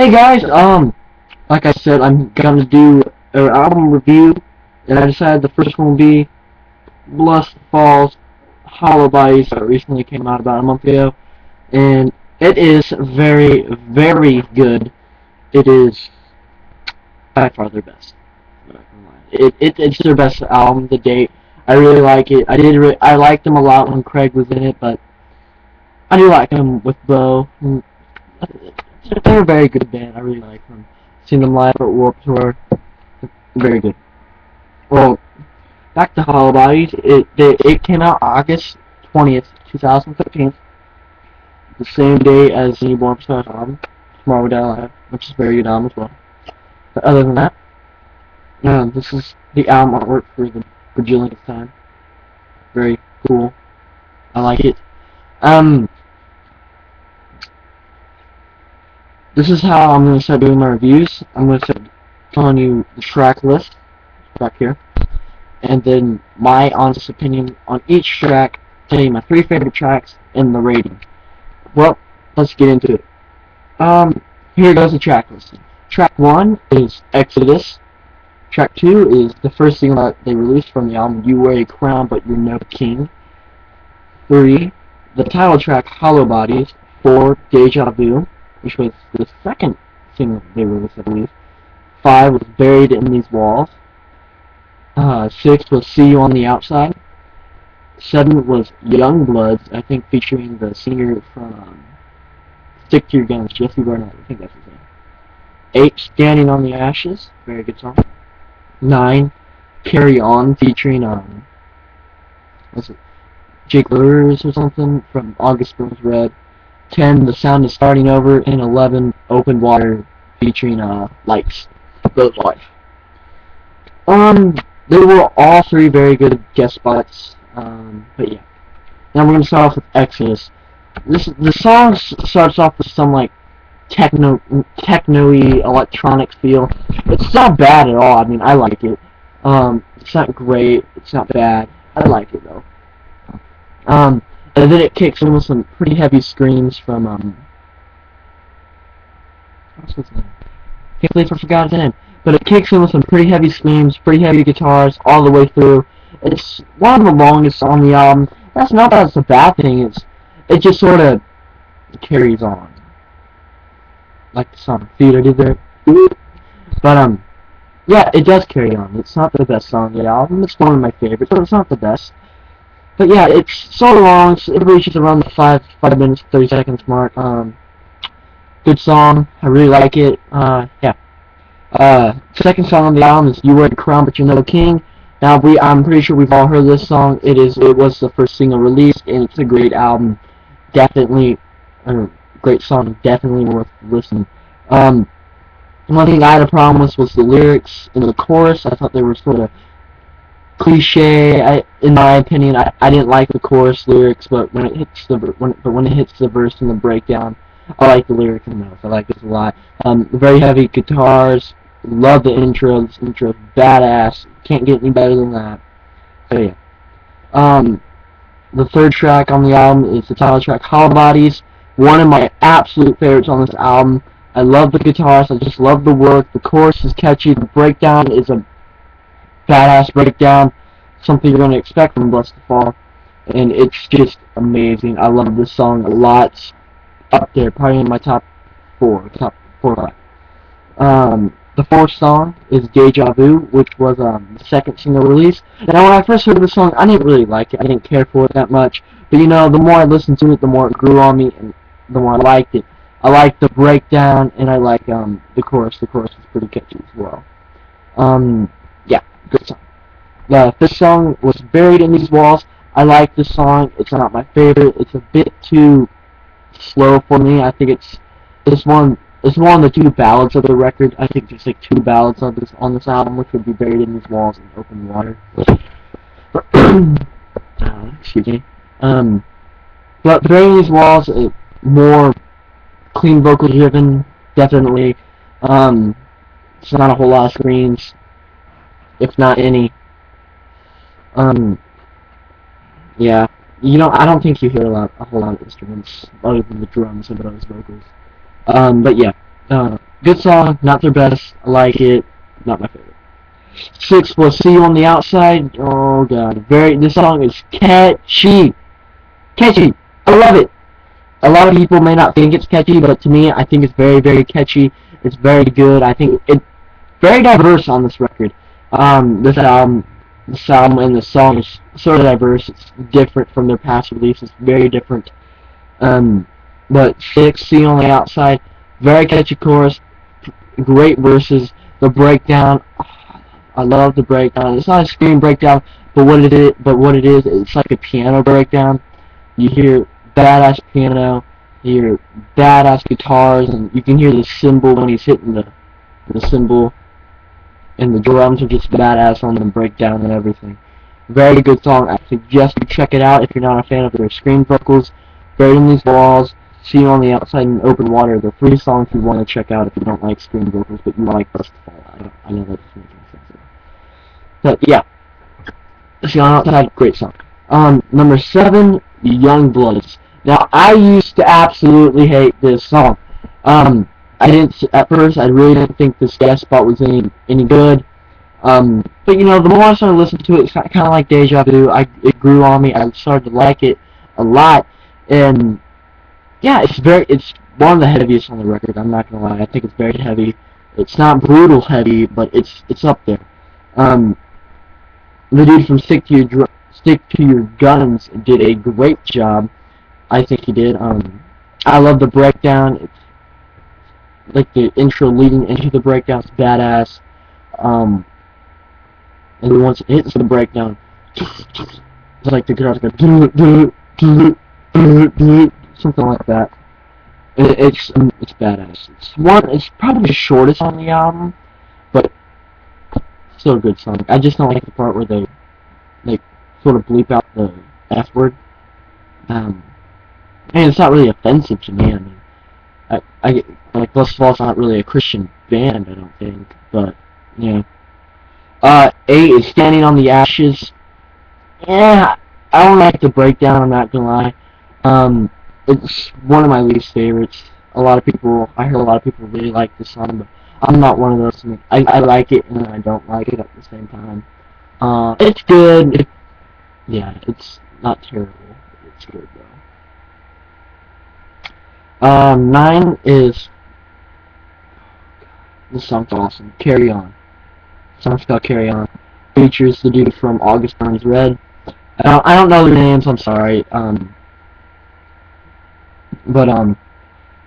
Hey guys, like I said, I'm gonna do an album review, and I decided the first one will be Blessthefall's Hollow Bodies that recently came out about a month ago, and it is very, very good. It is by far their best. I'm not gonna lie. It's their best album to date. I really like it. I liked them a lot when Craig was in it, but I do like them with Bo. They're a very good band. I really like them. Seen them live at Warped Tour. Very good. Well, back to Hollow Bodies. It came out August 20th, 2015, the same day as the Newborn Stars album, Tomorrow We Die Alive, which is a very good album as well. But other than that, this is the album artwork for the bajillionth time. Very cool. I like it. Um, this is how I'm gonna start doing my reviews. I'm gonna start telling you the track list back here, and then my honest opinion on each track, telling you my three favorite tracks, and the rating. Well, let's get into it. Here goes the track listing. Track 1 is Exodus. Track 2 is the first single that they released from the album, You Wear a Crown But You're No King. 3, the title track, Hollow Bodies. 4, Deja Vu, which was the second single they released, I believe. 5 was Buried in These Walls. 6 was See You on the Outside. 7 was Young Bloods, I think featuring the singer from Stick to Your Guns, Jesse Barnett, I think that's his name. 8, Standing on the Ashes, very good song. 9, Carry On, featuring, what's it, Jake Lewis or something, from August Burns Red. 10, The Sound is Starting Over, and 11, Open Water, featuring, Lights, Goat Life. They were all three very good guest spots, but yeah. Now we're going to start off with Exodus. The song starts off with some like techno-y electronic feel. It's not bad at all. I mean, I like it. It's not great. It's not bad. I like it though. And then it kicks in with some pretty heavy screams from what's his name? Can't believe I forgot his name. But it kicks in with some pretty heavy screams, pretty heavy guitars all the way through. It's one of the longest on the album. That's not that it's a bad thing. It just sort of carries on, like the song Theater did there. But yeah, it does carry on. It's not the best song on the album. It's one of my favorites, but it's not the best. But yeah, it's so long. It reaches around the 5 minutes 30 seconds mark. Good song. I really like it. Yeah. Second song on the album is You Wear the Crown But You're No King. Now I'm pretty sure we've all heard this song. It was the first single released, and it's a great album. Definitely, great song. Definitely worth listening. One thing I had a problem with was the lyrics in the chorus. I thought they were sort of cliche. In my opinion, I didn't like the chorus lyrics, but when it hits the verse and the breakdown, I like the lyrics in those. I like this a lot. Very heavy guitars. Love the intro. This intro is badass. Can't get any better than that. So yeah. The third track on the album is the title track, Hollow Bodies. One of my absolute favorites on this album. I love the guitars. I just love the work. The chorus is catchy. The breakdown is a badass breakdown. Something you're going to expect from Blessthefall. And it's just amazing. I love this song a lot. It's up there, probably in my top four or five. The fourth song is Deja Vu, which was the second single release. Now, when I first heard the song, I didn't really like it. I didn't care for it that much. But you know, the more I listened to it, the more it grew on me, and the more I liked it. I liked the breakdown, and I like the chorus. The chorus is pretty catchy as well. Yeah, good song. The fifth song was Buried in These Walls. I like this song. It's not my favorite. It's a bit too slow for me. I think it's one of the two ballads of the record. I think there's like two ballads on this album, which would be Buried in These Walls and Open Water. Excuse me. But Buried in These Walls is more clean vocal driven, definitely. It's not a whole lot of screams, if not any. Yeah. You know, I don't think you hear a whole lot of instruments other than the drums and those vocals. But yeah. Good song, not their best. I like it. Not my favorite. 6 was See You on the Outside. Oh god, this song is catchy. Catchy. I love it. A lot of people may not think it's catchy, but to me, I think it's very, very catchy. It's very good. I think it's very diverse on this record. This album and the song is sort of diverse. It's different from their past releases. Very different. Um, but 6, See You on the Outside, very catchy chorus, great verses. The breakdown, I love the breakdown. It's not a scream breakdown, but what it is, it's like a piano breakdown. You hear badass piano, you hear badass guitars, and you can hear the cymbal when he's hitting the cymbal, and the drums are just badass on the breakdown and everything. Very good song. I suggest you check it out if you're not a fan of their scream vocals. Buried in These Walls, See You on the Outside, and Open Water. They're 3 songs you want to check out if you don't like scream vocals, but you like Blessthefall. I know that doesn't make any sense. But yeah, See You on the Outside, great song. Number 7, Youngbloods. Now, I used to absolutely hate this song. I didn't, at first, I really didn't think this guest spot was any good. But you know, the more I started listening to it, it's kind of like deja vu. It grew on me. I started to like it a lot, and yeah, it's one of the heaviest on the record. I'm not gonna lie. I think it's very heavy. It's not brutal heavy, but it's up there. Um, the dude from Stick to Your Guns did a great job. I think he did. I love the breakdown. It's like the intro leading into the breakdown. It's badass. Um, and then once it hits the breakdown, it's like the guitars go something like that. It's badass. It's probably the shortest on the album, but still a good song. I just don't like the part where they sort of bleep out the F word. And it's not really offensive to me. I mean, I like Blessthefall's not really a Christian band, I don't think, but yeah. 8 is Standing on the Ashes. Yeah, I don't like the breakdown, I'm not gonna lie. It's one of my least favorites. I hear a lot of people really like this song, but I'm not one of those. I like it and I don't like it at the same time. It's good. Yeah, it's not terrible. It's good though. 9 is, this song's awesome. Carry On. Song's called Carry On. Features the dude from August Burns Red. I don't know their names, I'm sorry. But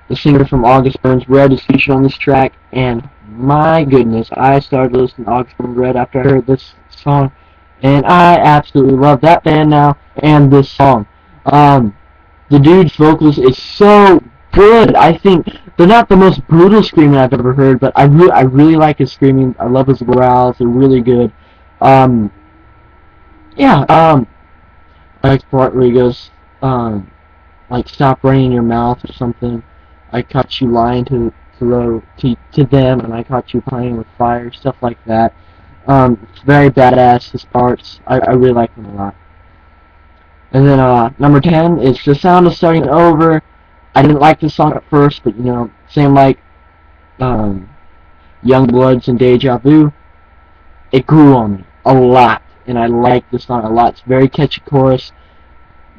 the singer from August Burns Red is featured on this track, and my goodness, I started listening to August Burns Red after I heard this song, and I absolutely love that band now and this song. The dude's vocals is so good. I think they're not the most brutal screaming I've ever heard, but I really like his screaming. I love his growls. They're really good. Yeah. I like the part where he goes, like, stop running your mouth or something. I caught you lying to them, and I caught you playing with fire, stuff like that. It's very badass, his parts. I really like them a lot. And then number 10 is The Sound of Starting Over. I didn't like this song at first, but you know, same like Youngbloods and Deja Vu, it grew on me a lot, and I like this song a lot. It's a very catchy chorus.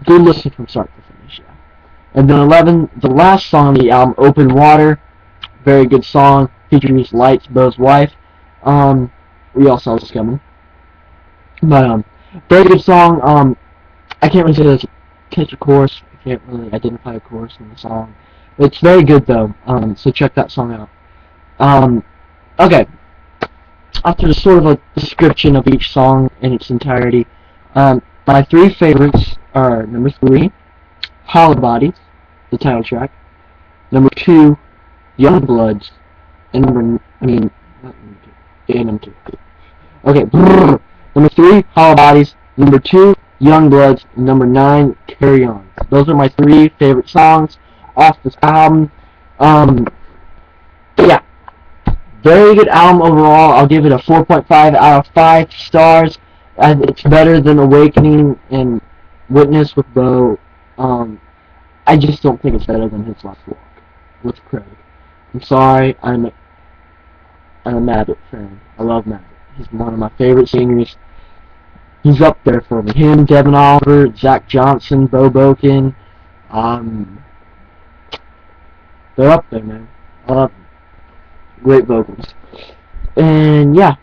Good listen from start to finish, yeah. And then 11, the last song on the album, Open Water, very good song, features Lights, Bo's wife. We all saw this coming. But very good song. I can't really say there's a catchy chorus. I can't really identify a chorus in the song. It's very good though. So check that song out. Okay. After the sort of a description of each song in its entirety, my 3 favorites are number 3, Hollow Bodies, the title track. Number 2, Youngbloods, and number 2. Okay, number 3, Hollow Bodies. Number 2, Youngbloods. Number 9, Carry On. Those are my 3 favorite songs off this album. Yeah, very good album overall. I'll give it a 4.5 out of 5 stars. It's better than Awakening and Witness with Bo. I just don't think it's better than his last walk with Craig. I'm sorry. I'm a Maverick fan. I love Maverick. He's one of my favorite singers. He's up there for me. Him, Devin Oliver, Zach Johnson, Bo Boken. Um, they're up there, man. I love them. Great vocals. And yeah,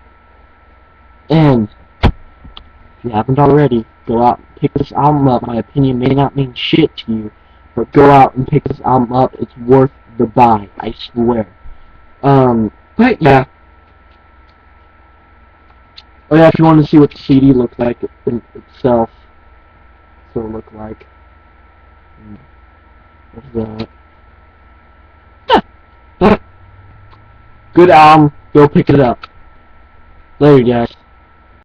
and if you haven't already, go out and pick this album up. My opinion may not mean shit to you, but go out and pick this album up. It's worth the buy, I swear. But yeah. Oh yeah, if you want to see what the CD looks like in itself, so it look like. What's that? Good album. Go pick it up. Later, guys.